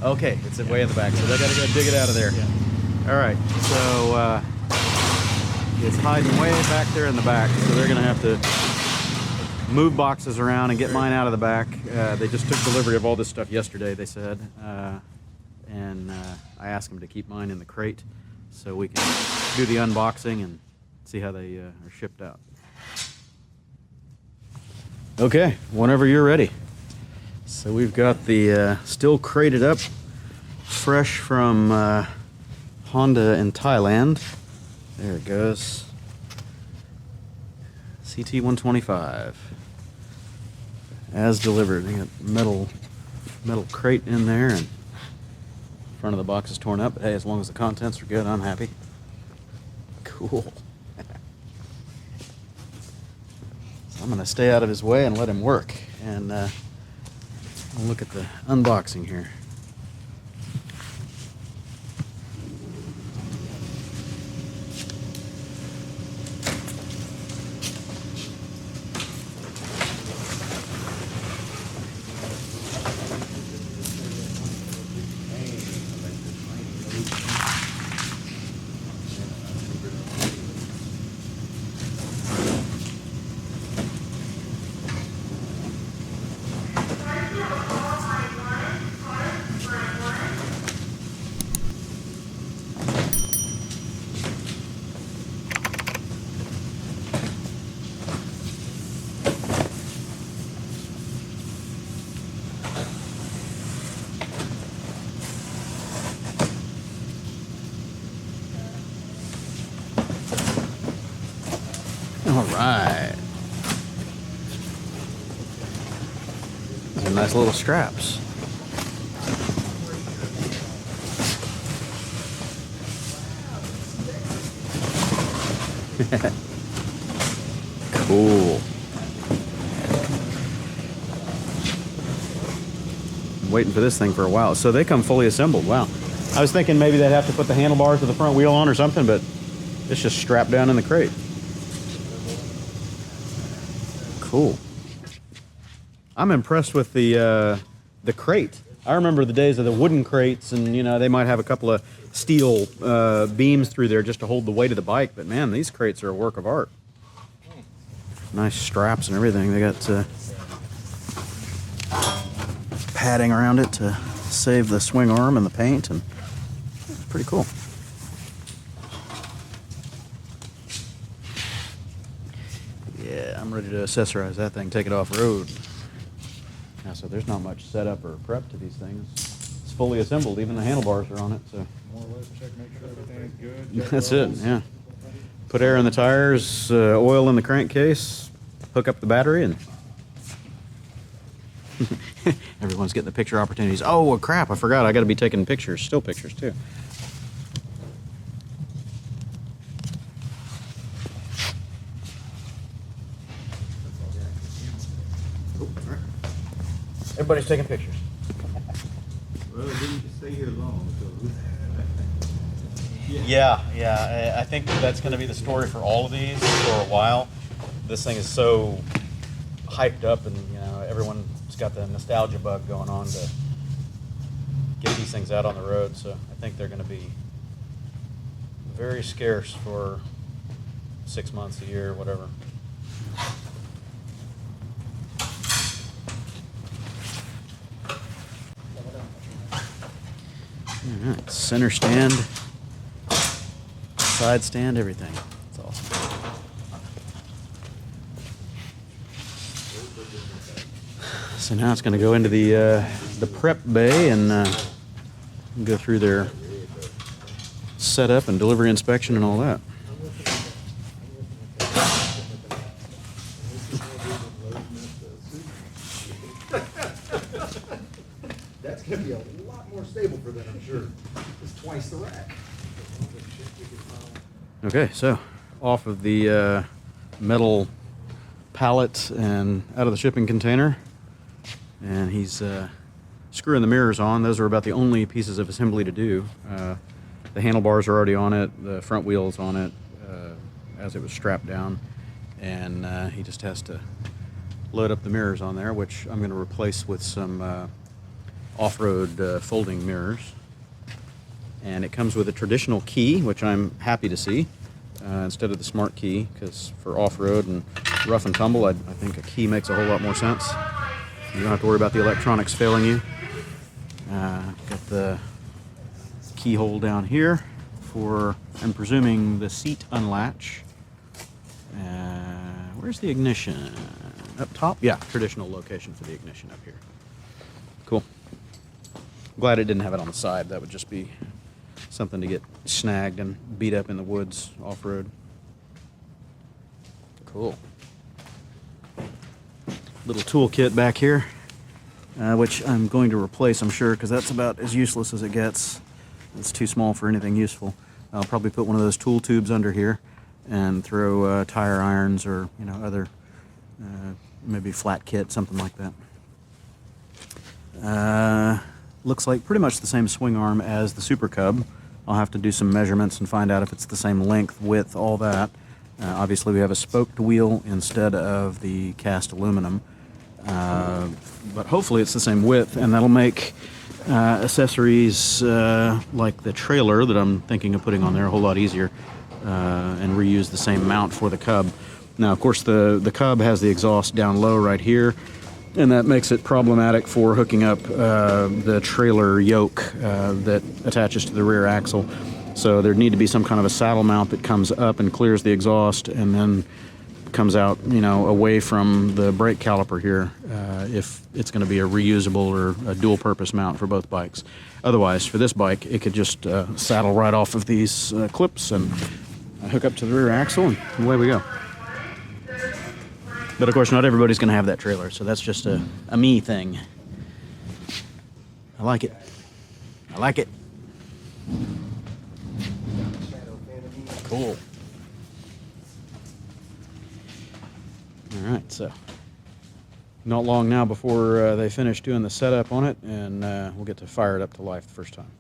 Okay, it's way in the back, so they got to go dig it out of there. Yeah. All right, so it's hiding way back there in the back, so they're going to have to move boxes around and get mine out of the back. They just took delivery of all this stuff yesterday, they said, and I asked them to keep mine in the crate so we can do the unboxing and see how they are shipped out. Okay, whenever you're ready. So we've got the still crated up, fresh from Honda in Thailand. There it goes. CT125. As delivered. They got metal crate in there, and front of the box is torn up. But hey, as long as the contents are good, I'm happy. Cool. So I'm gonna stay out of his way and let him work. And we'll look at the unboxing here. All right. These are nice little straps. Cool. I'm waiting for this thing for a while. So they come fully assembled. Wow. I was thinking maybe they'd have to put the handlebars of the front wheel on or something, but it's just strapped down in the crate. Cool. I'm impressed with the crate. I remember the days of the wooden crates, and you know they might have a couple of steel beams through there just to hold the weight of the bike. But man, these crates are a work of art. Nice straps and everything. They got padding around it to save the swing arm and the paint, and it's pretty cool. Yeah, I'm ready to accessorize that thing, take it off road. Now, so there's not much setup or prep to these things. It's fully assembled. Even the handlebars are on it. So More or less check, make sure everything is good. that's it. Yeah. Put air in the tires, oil in the crankcase, hook up the battery, and everyone's getting the picture opportunities. Oh, well, crap! I forgot. I got to be taking pictures, still pictures too. Everybody's taking pictures. Well, it didn't stay here long, so. Yeah. I think that's going to be the story for all of these for a while. This thing is so hyped up, and you know everyone's got the nostalgia bug going on to get these things out on the road. So I think they're going to be very scarce for 6 months, a year, whatever. All right, center stand, side stand, everything. That's awesome. So now it's going to go into the prep bay and go through their setup and delivery inspection and all that. That's going to be a lot more stable for that, I'm sure. It's twice the rack. Okay, so off of the metal pallet and out of the shipping container, and he's screwing the mirrors on. Those are about the only pieces of assembly to do. The handlebars are already on it, the front wheel's on it as it was strapped down, and he just has to load up the mirrors on there, which I'm going to replace with some off-road folding mirrors. And it comes with a traditional key, which I'm happy to see, instead of the smart key, because for off-road and rough and tumble, I think a key makes a whole lot more sense. You don't have to worry about the electronics failing you. Got the keyhole down here for, I'm presuming, the seat unlatch. Where's the ignition? Up top? Yeah, traditional location for the ignition up here. Cool. Glad it didn't have it on the side. That would just be something to get snagged and beat up in the woods off-road. Cool. Little toolkit back here, which I'm going to replace, I'm sure, because that's about as useless as it gets. It's too small for anything useful. I'll probably put one of those tool tubes under here and throw tire irons or, you know, other maybe flat kit, something like that. Looks like pretty much the same swing arm as the Super Cub. I'll have to do some measurements and find out if it's the same length, width, all that. Obviously we have a spoked wheel instead of the cast aluminum, but hopefully it's the same width, and that'll make accessories like the trailer that I'm thinking of putting on there a whole lot easier, and reuse the same mount for the Cub. Now, of course, the Cub has the exhaust down low right here, and that makes it problematic for hooking up the trailer yoke that attaches to the rear axle. So there need to be some kind of a saddle mount that comes up and clears the exhaust and then comes out, you know, away from the brake caliper here, if it's going to be a reusable or a dual purpose mount for both bikes. Otherwise, for this bike, it could just saddle right off of these clips and hook up to the rear axle, and away we go. But of course, not everybody's going to have that trailer, so that's just a me thing. I like it. I like it. Cool. All right, so not long now before they finish doing the setup on it, and we'll get to fire it up to life the first time.